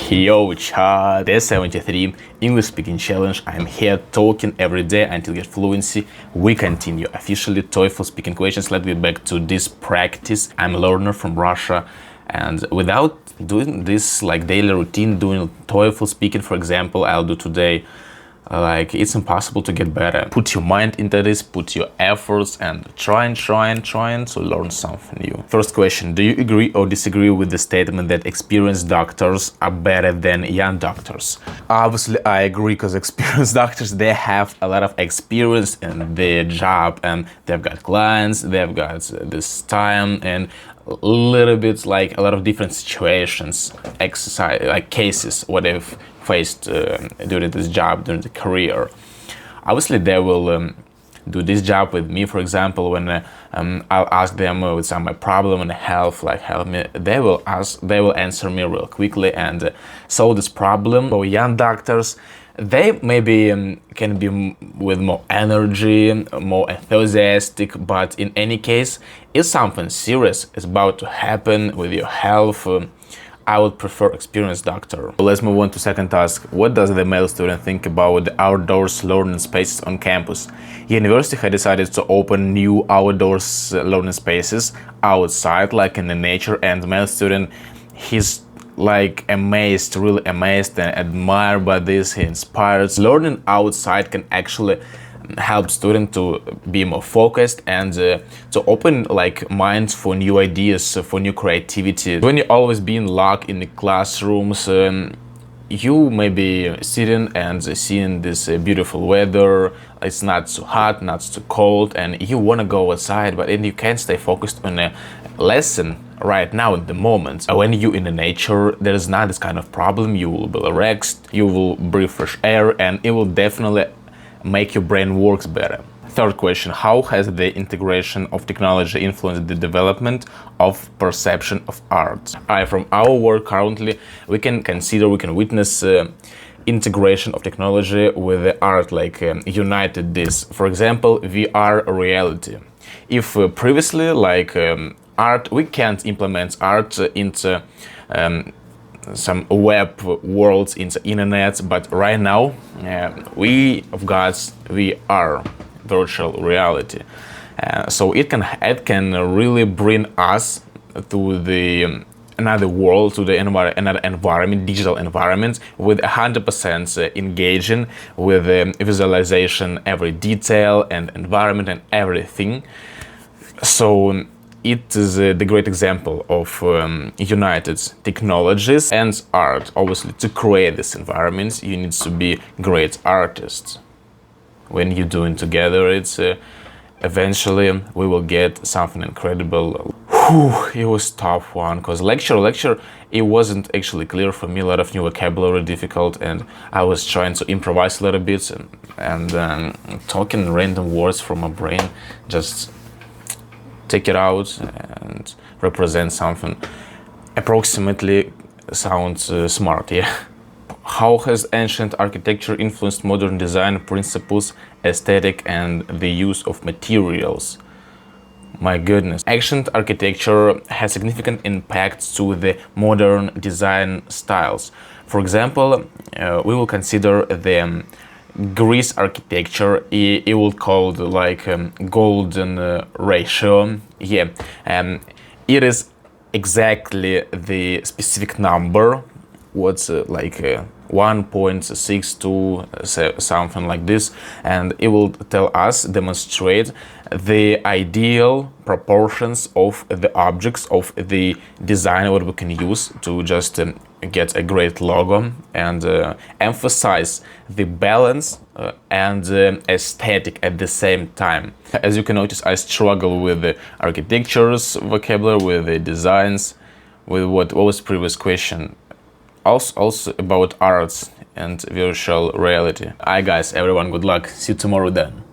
Yo, chat, day 73, English speaking challenge. I'm here talking every day until get fluency. We continue officially TOEFL speaking questions. Let's get back to this practice. I'm a learner from Russia, and without doing this like daily routine, doing TOEFL speaking, for example, I'll do today. It's impossible to get better. Put your mind into this, put your efforts, and trying to learn something new. First question: do you agree or disagree with the statement that experienced doctors are better than young doctors? Obviously, I agree, because experienced doctors, they have a lot of experience in their job, and they've got clients, they've got this time, and a little bit like a lot of different situations, exercise, like cases, what they've faced during this job, during the career. Obviously, they will do this job with me, for example, when I'll ask them with some problem and help me, they will answer me real quickly and solve this problem. For young doctors, they maybe can be with more energy, more enthusiastic, but in any case, if something serious is about to happen with your health, I would prefer experienced doctor. Let's move on to second task. What does the male student think about the outdoors learning spaces on campus? University had decided to open new outdoors learning spaces outside, like in the nature, and the male student, he's like amazed, really amazed and admired by this. He inspires. Learning outside can actually help students to be more focused and to open like minds for new ideas, for new creativity. When you're always being locked in the classrooms, you may be sitting and seeing this beautiful weather. It's not too hot, not too cold, and you want to go outside, but then you can't stay focused on a lesson right now in the moment. When you're in the nature, there is not this kind of problem. You will be relaxed, you will breathe fresh air, and it will definitely make your brain works better. Third question: how has the integration of technology influenced the development of perception of art? From our work currently, we can witness integration of technology with the art, united this. For example, VR reality. If previously, art, we can't implement art into some web worlds, into internet, but right now we have got VR, virtual reality, so it can really bring us to the another world, to the another environment, digital environment, with 100% engaging with visualization, every detail and environment and everything. So it is the great example of united technologies and art. Obviously, to create this environment, you need to be great artists. When you're doing together, it's eventually we will get something incredible. It was tough one, because lecture, it wasn't actually clear for me. A lot of new vocabulary, difficult, and I was trying to improvise a little bit and talking random words from my brain, just take it out and represent something approximately sounds smart, yeah. How has ancient architecture influenced modern design principles, aesthetic, and the use of materials? My goodness. Ancient architecture has significant impact to the modern design styles. For example, we will consider the Greece architecture. It will called golden ratio. Yeah, it is exactly the specific number. What's 1.62, something like this, and it will tell us, demonstrate the ideal proportions of the objects of the design, what we can use to just get a great logo, and emphasize the balance and aesthetic at the same time. As you can notice, I struggle with the architecture's vocabulary, with the designs, with what was previous question. Also about arts and virtual reality. Hi guys, everyone, good luck. See you tomorrow then.